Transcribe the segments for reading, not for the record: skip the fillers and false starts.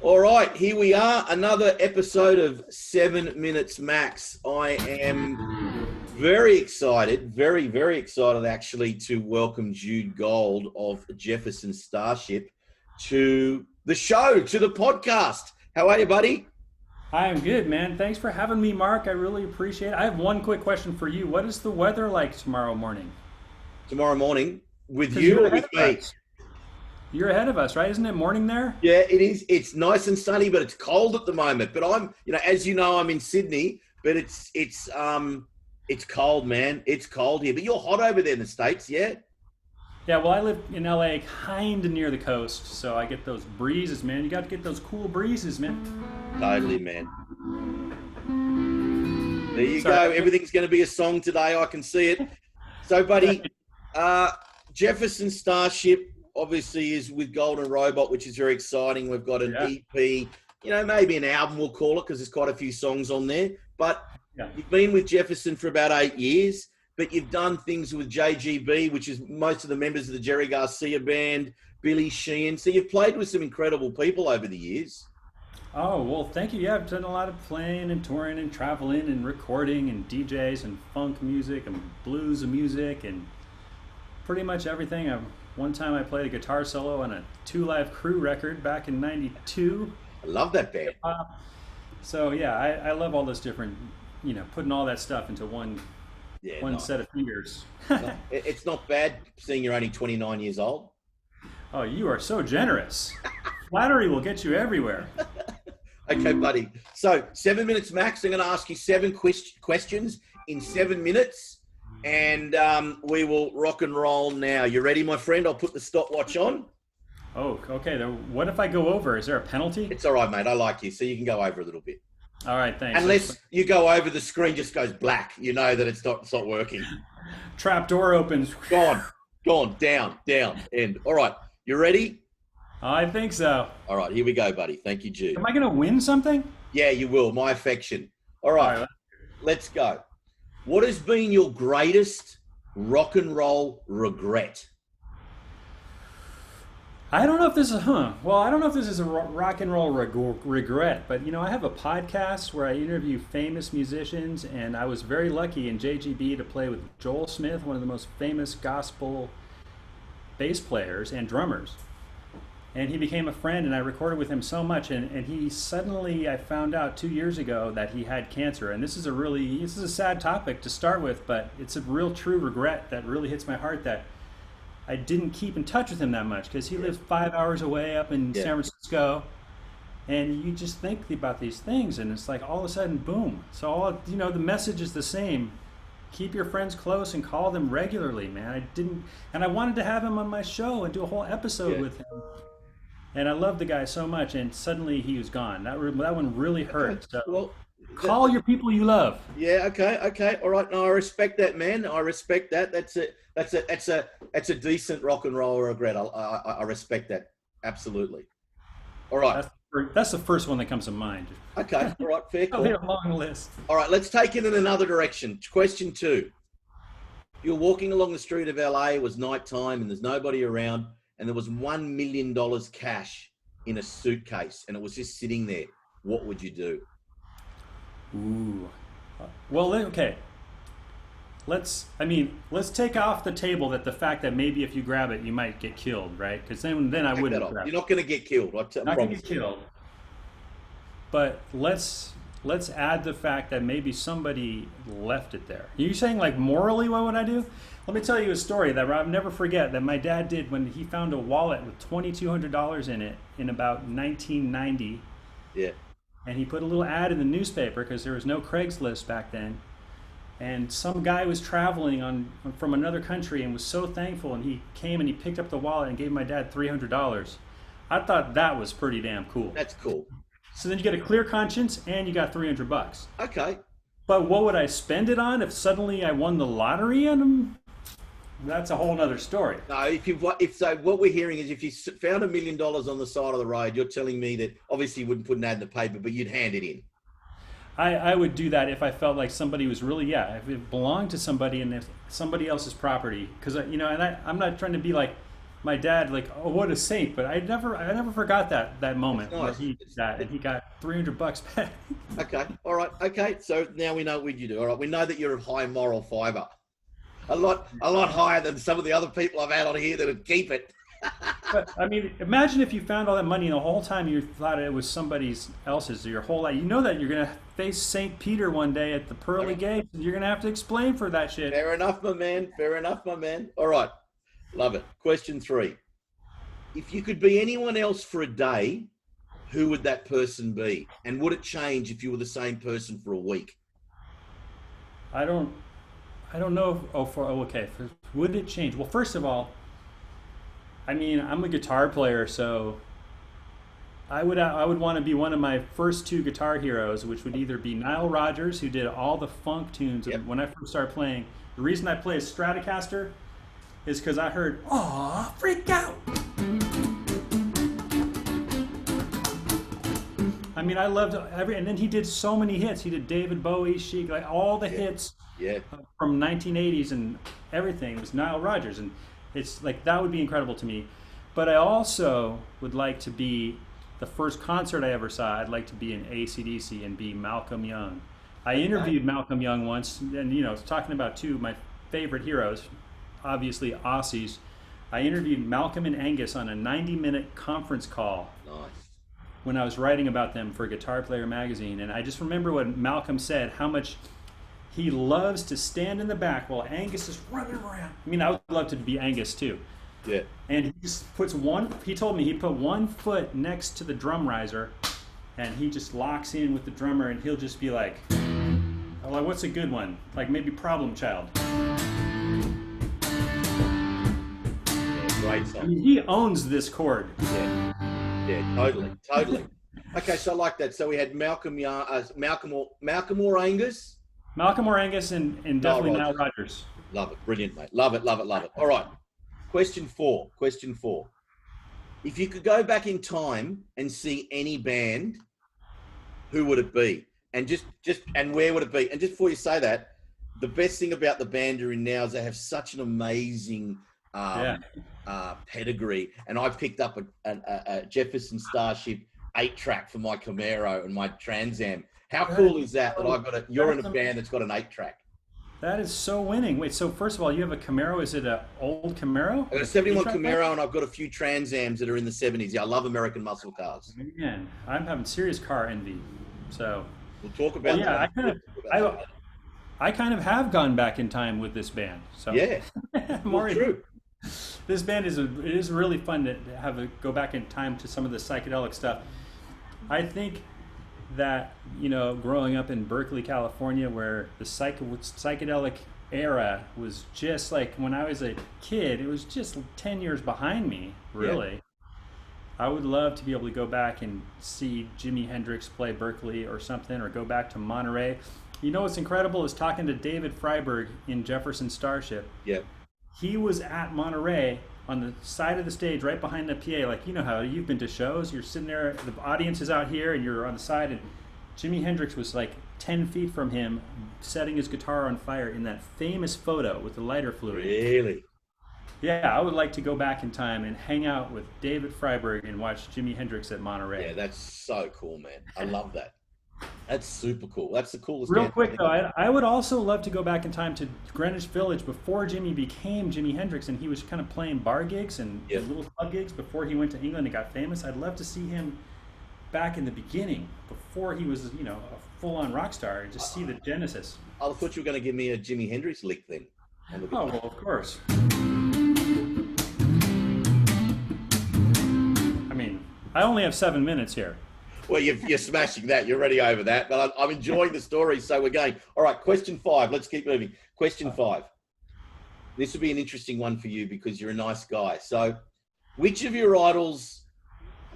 All right, here we are, another episode of 7 Minutes Max. I am very excited, very excited actually to welcome Jude Gold of Jefferson Starship to the show, to the podcast. How are you, buddy? I am good, man. Thanks for having me, Mark. I really appreciate it. I have one quick question for you. What is the weather like tomorrow morning? Tomorrow morning, with Because you you're or ahead with of me? us. You're ahead of us, right? Isn't it morning there? Yeah, it is. It's nice and sunny, but it's cold at the moment. But as you know, I'm in Sydney, but it's cold, man. It's cold here. But you're hot over there in the States, yeah? Yeah, well, I live in LA, kind of near the coast, so I get those breezes, man. You got to get those cool breezes, man. Totally, man. There you go. Sorry. Everything's going to be a song today. I can see it. So, buddy, uh, Jefferson Starship obviously is with Golden Robot, which is very exciting. We've got an Yeah, EP, maybe an album we'll call it because there's quite a few songs on there. But yeah. you've been with Jefferson for about 8 years, but you've done things with JGB, which is most of the members of the Jerry Garcia band, Billy Sheehan. So you've played with some incredible people over the years. Oh, well, thank you. Yeah, I've done a lot of playing and touring and traveling and recording and DJs and funk music and blues music and pretty much everything. One time I played a guitar solo on a Two Live Crew record back in '92. I love that band. So yeah, I love all this different, putting all that stuff into one Yeah, one nice. set of fingers. It's not bad seeing you're only 29 years old. Oh, you are so generous. Flattery will get you everywhere. Okay, buddy. So 7 minutes max. I'm going to ask you seven questions in 7 minutes, and we will rock and roll now. You ready, my friend? I'll put the stopwatch on. Oh, okay. Then what if I go over? Is there a penalty? It's all right, mate. I like you, so you can go over a little bit. All right, thanks. Unless you go over, the screen just goes black. You know that it's not working. Trap door opens. Gone, down, end. All right, you ready? I think so. All right, here we go, buddy. Thank you, Jude. Am I gonna win something? Yeah, you will. My affection. All All right, right. let's go. What has been your greatest rock and roll regret? I don't know if this is, Well, I don't know if this is a rock and roll regret, but I have a podcast where I interview famous musicians, and I was very lucky in JGB to play with Joel Smith, one of the most famous gospel bass players and drummers. And he became a friend, and I recorded with him so much, and he suddenly, I found out 2 years ago that he had cancer. And this is a sad topic to start with, but it's a real true regret that really hits my heart that I didn't keep in touch with him that much because he Yeah, lives 5 hours away up in yeah, San Francisco, and you just think about these things, and it's like all of a sudden, boom. So the message is the same. Keep your friends close and call them regularly, man. I didn't, and I wanted to have him on my show and do a whole episode yeah. with him, and I love the guy so much, and suddenly he was gone. That one really Okay. hurt. So Well, that, call your people you love. yeah. Okay. All right. No, I respect that, man. I respect that. That's a decent rock and roll regret. I respect that absolutely. All right. That's the first one that comes to mind. Okay. All right. Fair Probably a call. long list. All right. Let's take it in another direction. Question two. You're walking along the street of LA. It was nighttime and there's nobody around, and there was $1 million cash in a suitcase, and it was just sitting there. What would you do? Ooh. Well, okay. Let's take off the table that the fact that maybe if you grab it, you might get killed, right? Because then I Take that wouldn't off. grab You're it. not going to get killed. I Not gonna promise get you. killed. But let's add the fact that maybe somebody left it there. Are you saying like morally, what would I do? Let me tell you a story that I'll never forget that my dad did when he found a wallet with $2,200 in it in about 1990, Yeah. and he put a little ad in the newspaper because there was no Craigslist back then. And some guy was traveling from another country and was so thankful, and he came and he picked up the wallet and gave my dad $300. I thought that was pretty damn cool. That's cool. So then you get a clear conscience and you got $300. Okay. But what would I spend it on if suddenly I won the lottery on them? That's a whole nother story. No, if so, what we're hearing is if you found $1 million on the side of the road, you're telling me that obviously you wouldn't put an ad in the paper, but you'd hand it in. I would do that if I felt like somebody was really, yeah, if it belonged to somebody and if somebody else's property. Because, I'm not trying to be like, my dad like, oh, what a saint! But I never forgot that It's moment where nice. he did that and he got $300 back. Okay. All right. Okay. So now we know what you do. All right. We know that you're of high moral fiber. A lot higher than some of the other people I've had on here that would keep it. But I mean, imagine if you found all that money and the whole time you thought it was somebody else's your whole life. You know that you're gonna face Saint Peter one day at the pearly Okay. gates, and you're gonna have to explain for that shit. Fair enough, my man. Fair enough, my man. All right. Love it. Question 3. If you could be anyone else for a day, who would that person be? And would it change if you were the same person for a week? I don't, I don't know. Okay. Would it change? Well, first of all, I mean, I'm a guitar player, so I would want to be one of my first two guitar heroes, which would either be Nile Rodgers, who did all the funk tunes. Yep. And when I first started playing, the reason I play a Stratocaster is because I heard, "Aw, freak out." I mean, I loved and then he did so many hits. He did David Bowie, Chic, like all the Yeah. hits Yeah. from 1980s and everything. It was Nile Rodgers, and it's like that would be incredible to me. But I also would like to be the first concert I ever saw. I'd like to be in AC/DC and be Malcolm Young. I interviewed Malcolm Young once, and talking about two of my favorite heroes, obviously Aussies. I interviewed Malcolm and Angus on a 90-minute conference call Nice. when I was writing about them for Guitar Player magazine, and I just remember what Malcolm said, how much he loves to stand in the back while Angus is running around. I mean, I would love to be Angus too. Yeah. And he just he told me he'd put one foot next to the drum riser and he just locks in with the drummer and he'll just be like, oh, like, what's a good one? Like maybe Problem Child. Yeah. Great I song. mean, he owns this chord. Yeah. Yeah. Totally. Totally. Okay. So I like that. So we had Malcolm Young, Malcolm or Angus. Malcolm or Angus and definitely Nile Rodgers. Rodgers. Love it. Brilliant, mate. Love it. Love it. Love it. All right. Question 4. Question 4. If you could go back in time and see any band, who would it be? And and where would it be? And just before you say that, the best thing about the band you're in now is they have such an amazing pedigree. And I picked up a Jefferson Starship 8-track for my Camaro and my Trans Am. How cool is that? You're in a band that's got an 8-track. That is so winning. Wait, so first of all, you have a Camaro. Is it an old Camaro? I've got a 71 8-track Camaro and I've got a few Trans Ams that are in the 70s. Yeah, I love American muscle cars. Man, I'm having serious car envy. So, We'll talk about yeah, that. I kind of have gone back in time with this band. So Yeah, I'm well, already- true. This band it is really fun to go back in time to some of the psychedelic stuff. I think that growing up in Berkeley, California, where the psychedelic era was just like when I was a kid, it was just 10 years behind me, really. Yeah. I would love to be able to go back and see Jimi Hendrix play Berkeley or something, or go back to Monterey. You know what's incredible is talking to David Freiberg in Jefferson Starship. Yeah, He was at Monterey on the side of the stage right behind the PA. Like, you know how you've been to shows, you're sitting there, the audience is out here and you're on the side, and Jimi Hendrix was like 10 feet from him setting his guitar on fire in that famous photo with the lighter fluid. really. Yeah, I would like to go back in time and hang out with David Freiberg and watch Jimi Hendrix at Monterey. Yeah, that's so cool, man. I love that. That's super cool. That's the coolest. Real band quick I though, think. I would also love to go back in time to Greenwich Village before Jimmy became Jimi Hendrix, and he was kind of playing bar gigs and Yeah. little club gigs before he went to England and got famous. I'd love to see him back in the beginning, before he was, a full-on rock star, and just see the genesis. I thought you were going to give me a Jimi Hendrix lick then. On the Oh, guitar. well, of course. I mean, I only have 7 minutes here. Well, you're smashing that. You're already over that. But I'm enjoying the story. So we're going. All right, question 5. Let's keep moving. Question 5. This will be an interesting one for you because you're a nice guy. So which of your idols,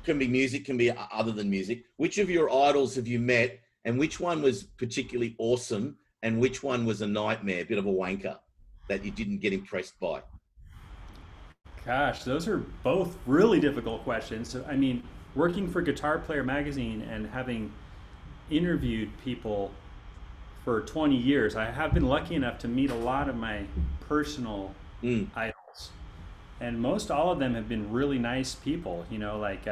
can be music, can be other than music, which of your idols have you met, and which one was particularly awesome, and which one was a nightmare, a bit of a wanker that you didn't get impressed by? Gosh, those are both really difficult questions. I mean, working for Guitar Player magazine and having interviewed people for 20 years, I have been lucky enough to meet a lot of my personal idols. and most all of them have been really nice people. Like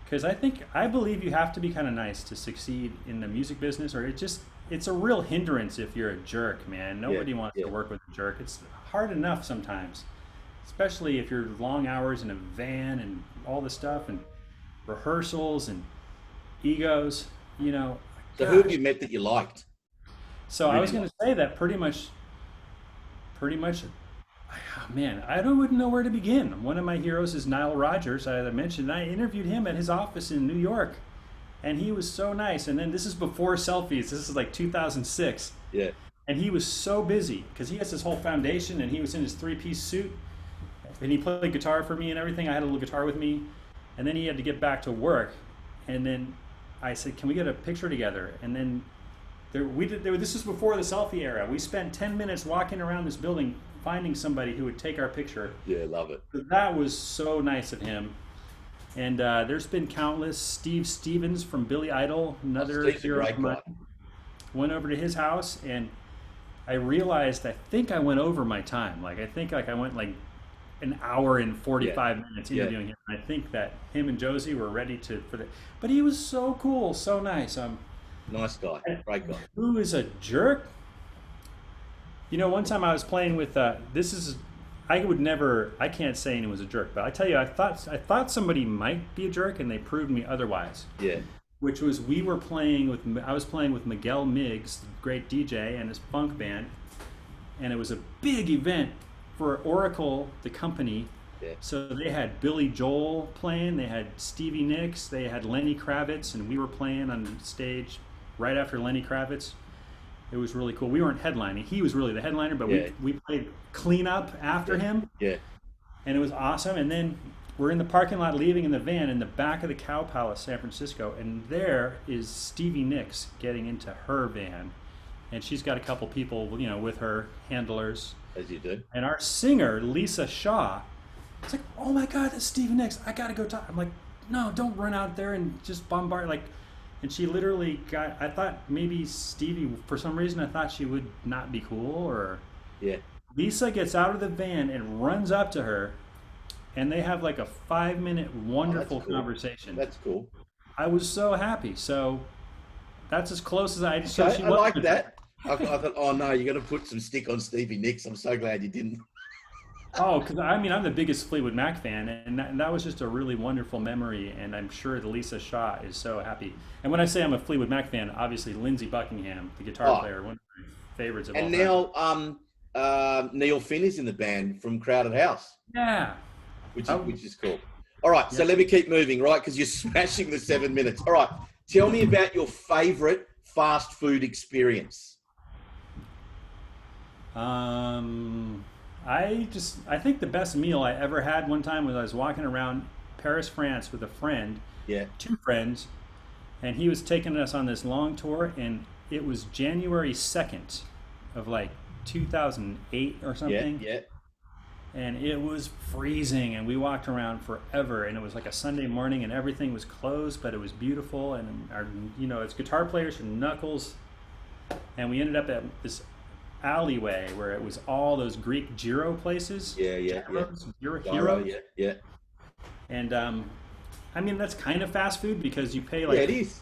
because I believe you have to be kind of nice to succeed in the music business, or it's a real hindrance if you're a jerk, man. Yeah, Nobody wants yeah. to work with a jerk. It's hard enough sometimes, especially if you're long hours in a van and all this stuff and rehearsals and egos. So who have Gosh. you met that you liked? So I Really was going liked? to say that pretty much. Oh, man, I don't even know where to begin. One of my heroes is Nile Rodgers. I mentioned I interviewed him at his office in New York, and he was so nice. And then this is before selfies. This is like 2006, Yeah, and he was so busy because he has this whole foundation, and he was in his three-piece suit, and he played guitar for me and everything. I had a little guitar with me, and then he had to get back to work, and then I said, "Can we get a picture together?" And then this is before the selfie era. We spent 10 minutes walking around this building finding somebody who would take our picture. yeah, love it. So that was so nice of him. And there's been countless. Steve Stevens from Billy Idol, another Steve's a hero great of mine. guy. Went over to his house, and I realized I think I went over my time. Like I think like I went like an hour and Yeah, 45 minutes yeah, interviewing him. And I think that him and Josie were ready for the. But he was so cool, so nice. nice guy, great guy. Who is a jerk? One time I was playing with this is I would never I can't say anyone was a jerk, but I tell you I thought somebody might be a jerk and they proved me otherwise. Yeah, Which was I was playing with Miguel Miggs, the great DJ, and his funk band, and it was a big event for Oracle, the company. yeah. So they had Billy Joel playing, they had Stevie Nicks, they had Lenny Kravitz, and we were playing on stage right after Lenny Kravitz. It was really cool. We weren't headlining; he was really the headliner, but Yeah, we played cleanup after yeah, him, yeah. and it was awesome. And then we're in the parking lot, leaving in the van in the back of the Cow Palace, San Francisco, and there is Stevie Nicks getting into her van, and she's got a couple people, with her handlers, As you do. and our singer Lisa Shaw. It's like, oh my God, that's Stevie Nicks. I gotta go talk. I'm like, no, don't run out there and just bombard. Like, and she literally got. I thought maybe Stevie, for some reason, I thought she would not be cool. Or Yeah. Lisa gets out of the van and runs up to her, and they have like a 5-minute Oh, that's wonderful cool. conversation. That's cool. I was so happy. So that's as close as I. So Okay, she I was. like that. I thought, oh no, you're going to put some stick on Stevie Nicks. I'm so glad you didn't. Oh, because I'm the biggest Fleetwood Mac fan, and that was just a really wonderful memory, and I'm sure that Lisa Shaw is so happy. And when I say I'm a Fleetwood Mac fan, obviously Lindsey Buckingham, the guitar Oh, player, one of my favorites of all and time. now Neil Finn is in the band from Crowded House, Yeah. which is Oh, which is cool. All right, so yeah. let me keep moving, right? Because you're smashing the 7 minutes. All right, tell me about your favorite fast food experience. Um, I think the best meal I ever had one time was I was walking around Paris, France with a friend, Yeah, two friends, and he was taking us on this long tour, and it was January 2nd of like 2008 or yeah, something. yeah. And it was freezing, and we walked around forever, and it was like a Sunday morning and everything was closed, but it was beautiful. And our as guitar players from Knuckles, and we ended up at this alleyway where it was all those Greek gyro places, Yeah, yeah, yeah. Gyro, heroes. yeah, yeah. And I mean, that's kind of fast food because you pay Yeah, it like, is.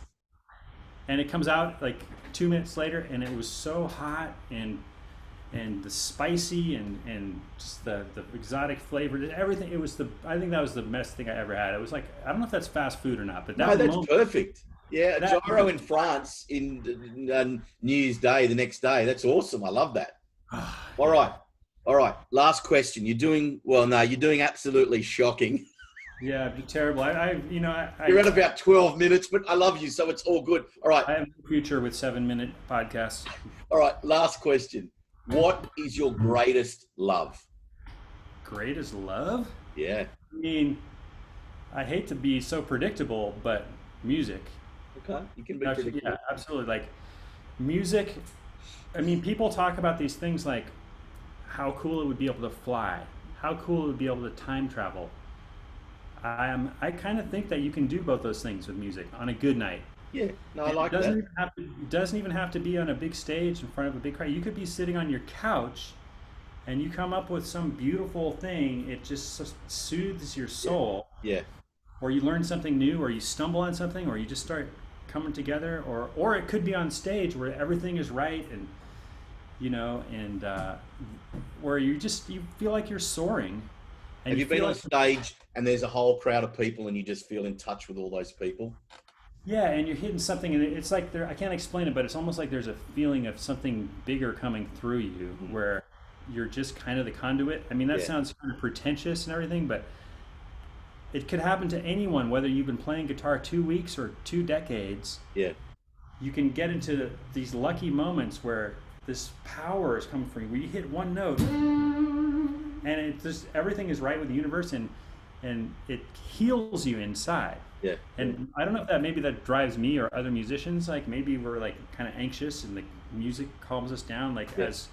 and it comes out like 2 minutes later, and it was so hot, and the spicy, and just the exotic flavor, everything. I think that was the best thing I ever had. It was like, I don't know if that's fast food or not, but No, that that's moment, perfect. Yeah, that gyro in France in New Year's Day, the next day. That's awesome. I love that. All yeah, right. All right. Last question. You're doing, well, no, you're doing absolutely shocking. yeah, it'd be terrible. You're at about 12 minutes, but I love you, so it's all good. All right. I have a future with 7-minute podcasts. All right. Last question. What is your greatest love? Greatest love? Yeah. I mean, I hate to be so predictable, but music. Okay. You can be Actually, predictable. yeah, absolutely. Like music. I mean, people talk about these things like how cool it would be able to fly, how cool it would be able to time travel. I kind of think that you can do both those things with music on a good night. Yeah. No, I And like that. it doesn't even have to be on a big stage in front of a big crowd. You could be sitting on your couch and you come up with some beautiful thing, it just soothes your Yeah. soul, Yeah. or you learn something new, or you stumble on something, or you just start coming together, or it could be on stage where everything is right, and and where you feel like you're soaring, and Have you you been feel on like stage and there's a whole crowd of people and you just feel in touch with all those people? yeah, and you're hitting something, and it's like I can't explain it, but it's almost like there's a feeling of something bigger coming through you, Mm. where you're just kind of the conduit. I mean, that Yeah. sounds kind of pretentious and everything, but it could happen to anyone, whether you've been playing guitar 2 weeks or 2 decades. Yeah. You can get into these lucky moments where this power is coming from you, where you hit one note, and it just everything is right with the universe, and it heals you inside. Yeah. Yeah. And I don't know if maybe that drives me or other musicians. Like maybe we're like kind of anxious, and the music calms us down. Like Yeah. as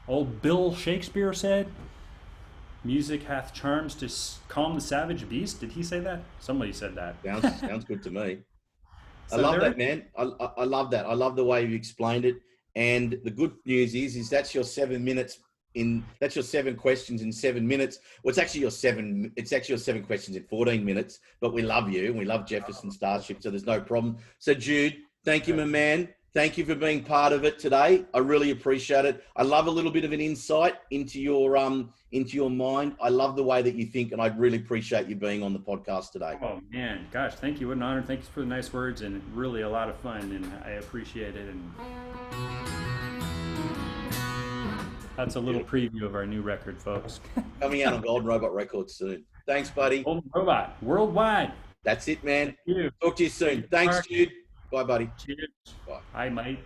old Bill Shakespeare said, "Music hath charms to calm the savage beast." Did he say that? Somebody said that. Sounds good to me. I So love there. that, man. I love that. I love the way you explained it. And the good news is that's your 7 minutes that's your 7 questions in 7 minutes. Well, it's actually your 7 questions in 14 minutes, but we love you and we love Jefferson Starship. So there's no problem. So Jude, thank you, my man. Thank you for being part of it today. I really appreciate it. I love a little bit of an insight into your mind. I love the way that you think, and I really appreciate you being on the podcast today. Oh man, gosh, thank you. What an honor. Thanks for the nice words, and really a lot of fun, and I appreciate it. And that's a little preview of our new record, folks. Coming out on Golden Robot Records soon. Thanks, buddy. Golden Robot, worldwide. That's it, man. Thank you. Talk to you soon. Thanks, Jude. Bye, buddy. Cheers. Bye. Bye, mate.